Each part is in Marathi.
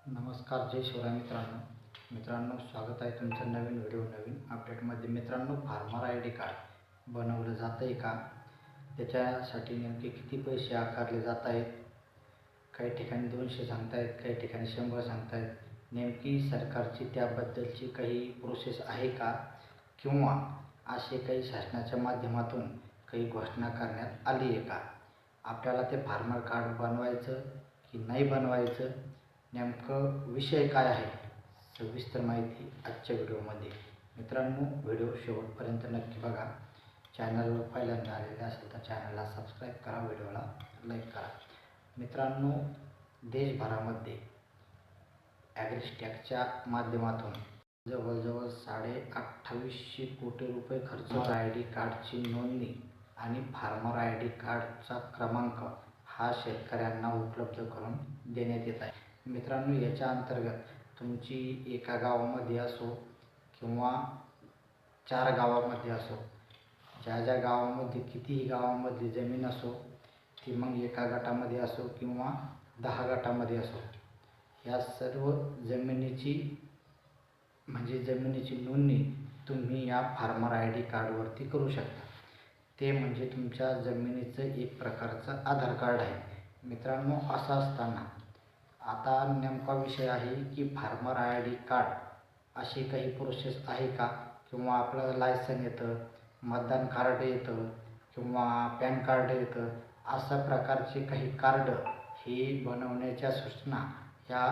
नमस्कार, जय शिवराय मित्रांनो, स्वागत आहे तुमचं नवीन नवीन अपडेटमध्ये. मित्रांनो, फार्मर आय डी कार्ड बनवलं जातं आहे का? त्याच्यासाठी नेमके किती पैसे आकारले जात आहेत? काही ठिकाणी 200 सांगतायत, काही ठिकाणी 100 सांगतायत. नेमकी सरकारची त्याबद्दलची काही प्रोसेस आहे का, किंवा असे काही शासनाच्या माध्यमातून काही घोषणा करण्यात आली आहे का? आपल्याला ते फार्मर कार्ड बनवायचं की नाही बनवायचं, नेमकं विषय काय आहे, सविस्तर माहिती आजच्या व्हिडिओमध्ये. मित्रांनो, व्हिडिओ शेवटपर्यंत नक्की बघा. चॅनलवर पहिल्यांदा आलेले असेल तर चॅनलला सबस्क्राईब करा, व्हिडिओला लाईक करा. मित्रांनो, देशभरामध्ये ॲग्रिस्टॅकच्या माध्यमातून जवळजवळ 2850 कोटी रुपये खर्च आय डी कार्डची नोंदणी आणि फार्मर आय डी कार्डचा क्रमांक हा शेतकऱ्यांना उपलब्ध करून देण्यात येत आहे. मित्रांनो, याच्या अंतर्गत तुमची एका गावामध्ये असो किंवा 4 गावामध्ये असो, ज्या गावामध्ये कितीही गावामध्ये जमीन असो, ती मग एका गटामध्ये असो किंवा 10 गटामध्ये असो, या सर्व जमिनीची नोंदणी तुम्ही या फार्मर आय डी कार्डवरती करू शकता. ते म्हणजे तुमच्या जमिनीचं एक प्रकारचं आधार कार्ड आहे. मित्रांनो, असं असताना आता नेमका विषय आहे की फार्मर आय डी कार्ड अशी काही प्रोसेस आहे का, किंवा आपलं लायसन येतं, मतदान कार्ड येतं किंवा पॅन कार्ड येतं, अशा प्रकारचे काही कार्ड ही बनवण्याच्या सूचना या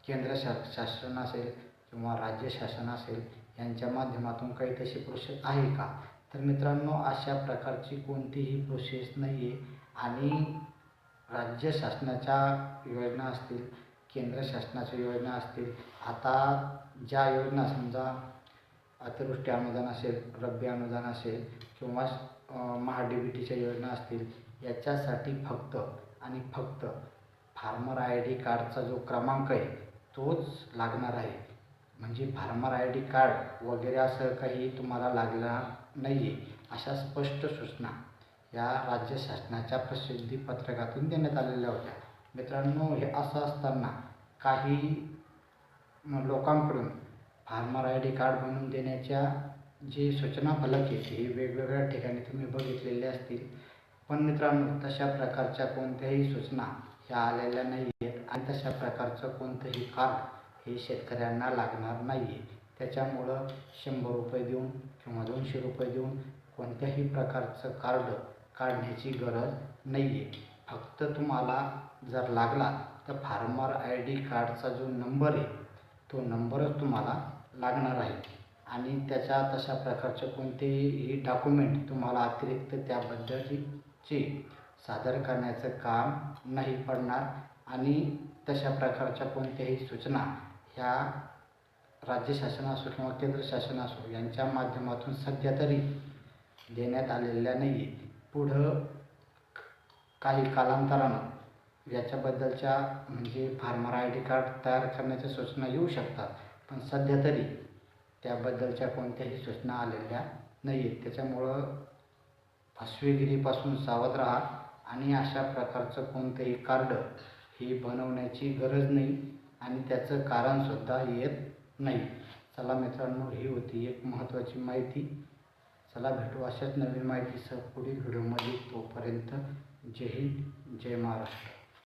केंद्र शासन असेल किंवा राज्य शासन असेल यांच्या माध्यमातून काही तशी प्रोसेस आहे का? तर मित्रांनो, अशा प्रकारची कोणतीही प्रोसेस नाही आहे. आणि राज्य शासनाच्या योजना असतील, केंद्र शासनाच्या योजना असतील, आता ज्या योजना समजा अतिवृष्टी अनुदान असेल, रब्बी अनुदान असेल किंवा महा-डी-बी-टीच्या योजना असतील, याच्यासाठी फक्त आणि फक्त फार्मर आय डी कार्डचा जो क्रमांक आहे तोच लागणार आहे. म्हणजे फार्मर आय डी कार्ड वगैरे असं काही तुम्हाला लागणार नाही आहे, अशा स्पष्ट सूचना या राज्य शासनाच्या प्रसिद्धी पत्रकातून देण्यात आलेल्या होत्या. मित्रांनो, हे असं असताना काही लोकांकडून फार्मर आय डी कार्ड बनवून देण्याच्या जे सूचना फलक आहेत हे वेगवेगळ्या ठिकाणी तुम्ही बघितलेले असतील. पण मित्रांनो, तशा प्रकारच्या कोणत्याही सूचना ह्या आलेल्या नाही आहेत आणि तशा प्रकारचं कोणतंही कार्ड हे शेतकऱ्यांना लागणार नाही आहे. त्याच्यामुळं 100 रुपये देऊन किंवा 200 रुपये देऊन कोणत्याही प्रकारचं कार्ड काढण्याची गरज नाही आहे. फक्त तुम्हाला जर लागला तर फार्मर आय डी कार्डचा जो नंबर आहे तो नंबरच तुम्हाला लागणार आहे. आणि त्याच्या तशा प्रकारचे कोणतेही डॉक्युमेंट तुम्हाला अतिरिक्त त्याबद्दलचे सादर करण्याचं काम नाही पडणार. आणि तशा प्रकारच्या कोणत्याही सूचना ह्या राज्य शासन असो किंवा केंद्र शासन असो यांच्या माध्यमातून सध्या तरी देण्यात आलेल्या नाही आहे. पुढं काही कालांतरानं याच्याबद्दलच्या म्हणजे फार्मर आय डी कार्ड तयार करण्याच्या सूचना येऊ शकतात, पण सध्या तरी त्याबद्दलच्या कोणत्याही सूचना आलेल्या नाही आहेत. त्याच्यामुळं फसवेगिरीपासून सावध राहा आणि अशा प्रकारचं कोणतंही कार्ड ही बनवण्याची गरज नाही आणि त्याचं कारणसुद्धा येत नाही. चला मित्रांनो, ही होती एक महत्त्वाची माहिती. चला भेटू अशाच नवीन माहितीसह पुढील व्हिडिओमध्ये. तोपर्यंत जय हिंद, जय महाराष्ट्र.